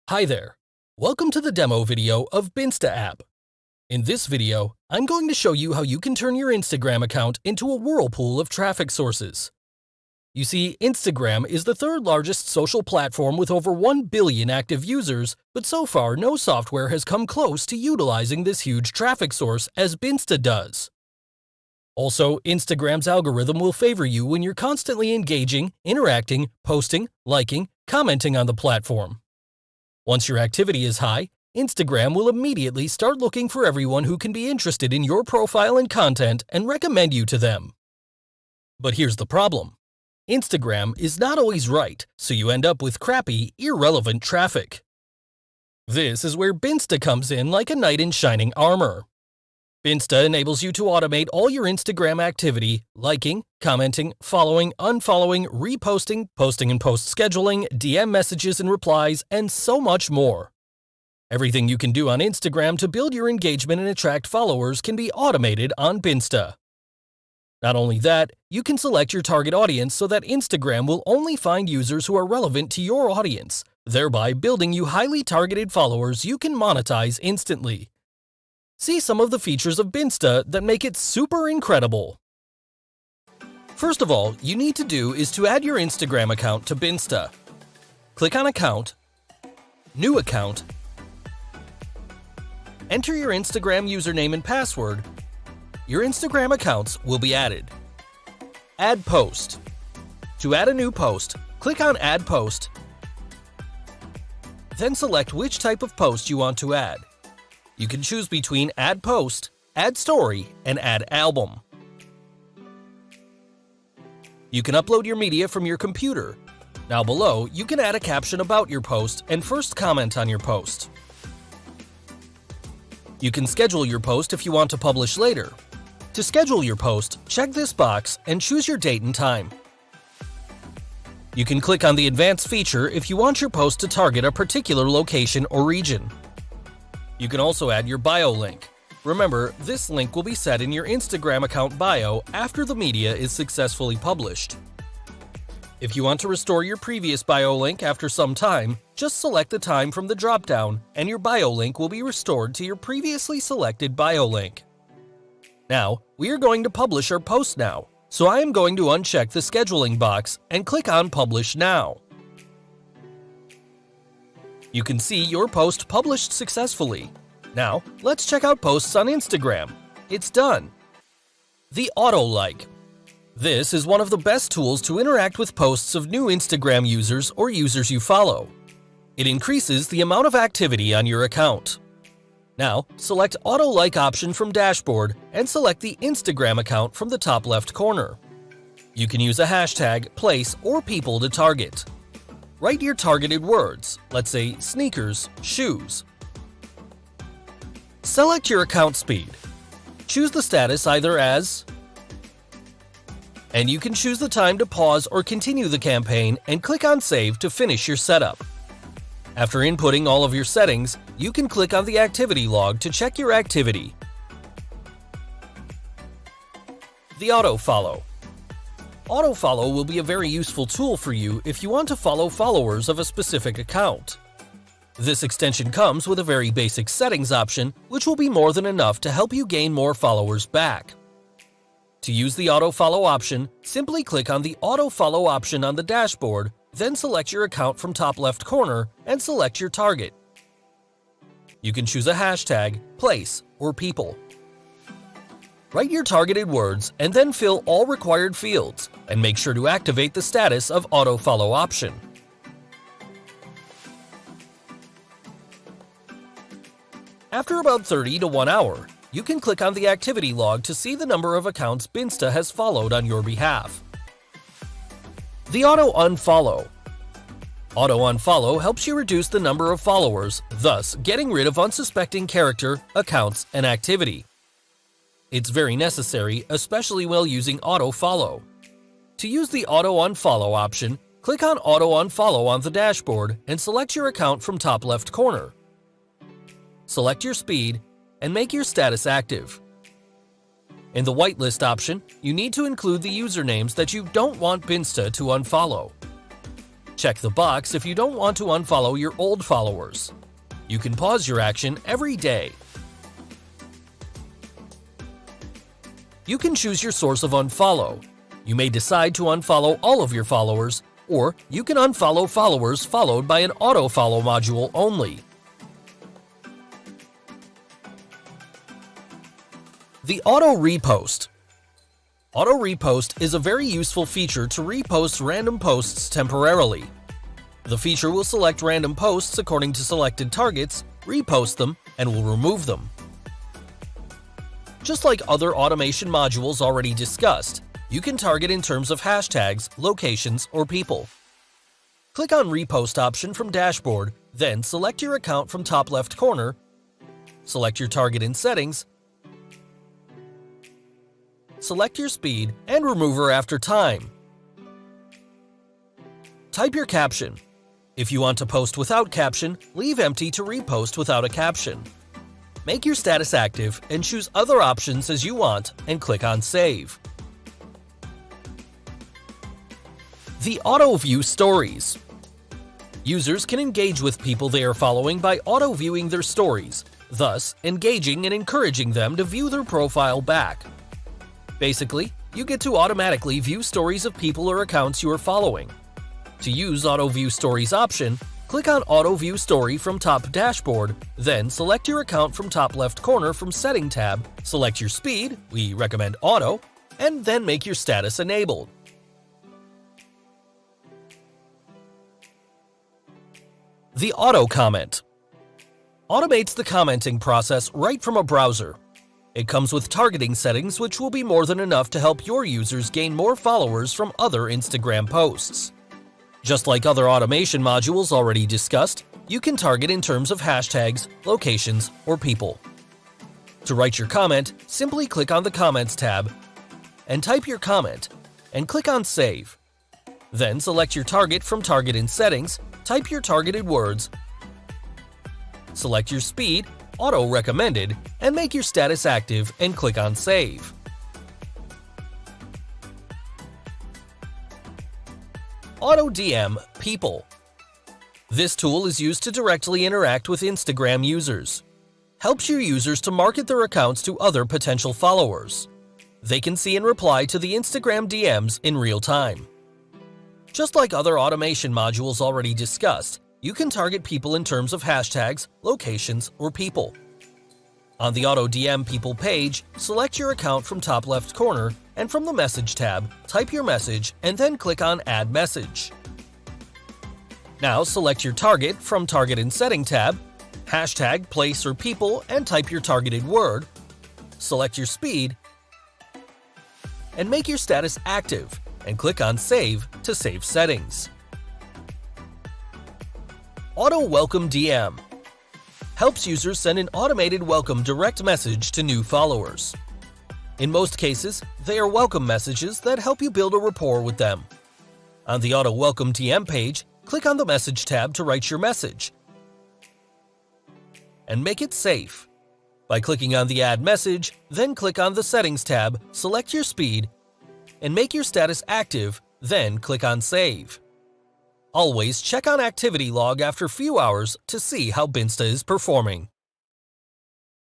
Hi there. Welcome to the demo video of Binsta app. In this video, I'm going to show you how you can turn your Instagram account into a whirlpool of traffic sources. You see, Instagram is the third largest social platform with over 1 billion active users, but so far no software has come close to utilizing this huge traffic source as Binsta does. Also, Instagram's algorithm will favor you when you're constantly engaging, interacting, posting, liking, commenting on the platform. Once your activity is high, Instagram will immediately start looking for everyone who can be interested in your profile and content and recommend you to them. But here's the problem. Instagram is not always right, so you end up with crappy, irrelevant traffic. This is where Binsta comes in like a knight in shining armor. Binsta enables you to automate all your Instagram activity, liking, commenting, following, unfollowing, reposting, posting and post scheduling, DM messages and replies, and so much more. Everything you can do on Instagram to build your engagement and attract followers can be automated on Binsta. Not only that, you can select your target audience so that Instagram will only find users who are relevant to your audience, thereby building you highly targeted followers you can monetize instantly. See some of the features of Binsta that make it super incredible. First of all, you need to do is to add your Instagram account to Binsta. Click on Account, New Account, enter your Instagram username and password. Your Instagram accounts will be added. Add Post. To add a new post, click on Add Post. Then select which type of post you want to add. You can choose between Add Post, Add Story, and Add Album. You can upload your media from your computer. Now below, you can add a caption about your post and first comment on your post. You can schedule your post if you want to publish later. To schedule your post, check this box and choose your date and time. You can click on the Advanced feature if you want your post to target a particular location or region. You can also add your bio link. Remember, this link will be set in your Instagram account bio after the media is successfully published. If you want to restore your previous bio link after some time, just select the time from the drop-down and your bio link will be restored to your previously selected bio link. Now, we are going to publish our post now, so I am going to uncheck the scheduling box and click on Publish Now. You can see your post published successfully. Now, let's check out posts on Instagram. It's done. The Auto Like. This is one of the best tools to interact with posts of new Instagram users or users you follow. It increases the amount of activity on your account. Now, select Auto Like option from Dashboard and select the Instagram account from the top left corner. You can use a hashtag, place, or people to target. Write your targeted words, let's say sneakers, shoes. Select your account speed. Choose the status either as, and you can choose the time to pause or continue the campaign and click on Save to finish your setup. After inputting all of your settings, you can click on the activity log to check your activity. The Auto Follow. Auto Follow will be a very useful tool for you if you want to follow followers of a specific account. This extension comes with a very basic settings option, which will be more than enough to help you gain more followers back. To use the Auto Follow option, simply click on the Auto Follow option on the dashboard, then select your account from top left corner and select your target. You can choose a hashtag, place, or people. Write your targeted words and then fill all required fields, and make sure to activate the status of Auto Follow option. After about 30 to 1 hour, you can click on the activity log to see the number of accounts Binsta has followed on your behalf. The Auto Unfollow. Auto Unfollow helps you reduce the number of followers, thus getting rid of unsuspecting character, accounts, and activity. It's very necessary, especially while using Auto Follow. To use the Auto Unfollow option, click on Auto Unfollow on the dashboard and select your account from top left corner. Select your speed and make your status active. In the whitelist option, you need to include the usernames that you don't want Binsta to unfollow. Check the box if you don't want to unfollow your old followers. You can pause your action every day. You can choose your source of unfollow. You may decide to unfollow all of your followers, or you can unfollow followers followed by an auto-follow module only. The auto repost. Auto repost is a very useful feature to repost random posts temporarily. The feature will select random posts according to selected targets, repost them, and will remove them. Just like other automation modules already discussed, you can target in terms of hashtags, locations, or people. Click on Repost option from Dashboard, then select your account from top left corner, select your target in Settings, select your speed, and remover after time. Type your caption. If you want to post without caption, leave empty to repost without a caption. Make your status active and choose other options as you want and click on Save. The auto-view stories. Users can engage with people they are following by auto-viewing their stories, thus engaging and encouraging them to view their profile back. Basically, you get to automatically view stories of people or accounts you are following. To use Auto View Stories option, click on Auto View Story from top Dashboard, then select your account from top left corner from Setting tab, select your speed, we recommend Auto, and then make your status enabled. The Auto Comment automates the commenting process right from a browser. It comes with targeting settings which will be more than enough to help your users gain more followers from other Instagram posts. Just like other automation modules already discussed, you can target in terms of hashtags, locations, or people. To write your comment, simply click on the Comments tab and type your comment, and click on Save. Then select your target from Target in Settings, type your targeted words, select your speed, Auto Recommended, and make your status active and click on Save. Auto DM People. This tool is used to directly interact with Instagram users. Helps your users to market their accounts to other potential followers. They can see and reply to the Instagram DMs in real time. Just like other automation modules already discussed, you can target people in terms of hashtags, locations, or people. On the Auto DM People page, select your account from top left corner, and from the Message tab, type your message and then click on Add Message. Now select your target from Target in Setting tab, hashtag, place, or people, and type your targeted word, select your speed, and make your status active, and click on Save to save settings. Auto Welcome DM helps users send an automated welcome direct message to new followers. In most cases, they are welcome messages that help you build a rapport with them. On the Auto Welcome DM page, click on the Message tab to write your message and make it safe. By clicking on the Add Message, then click on the Settings tab, select your speed, and make your status active, then click on Save. Always check on activity log after few hours to see how Binsta is performing.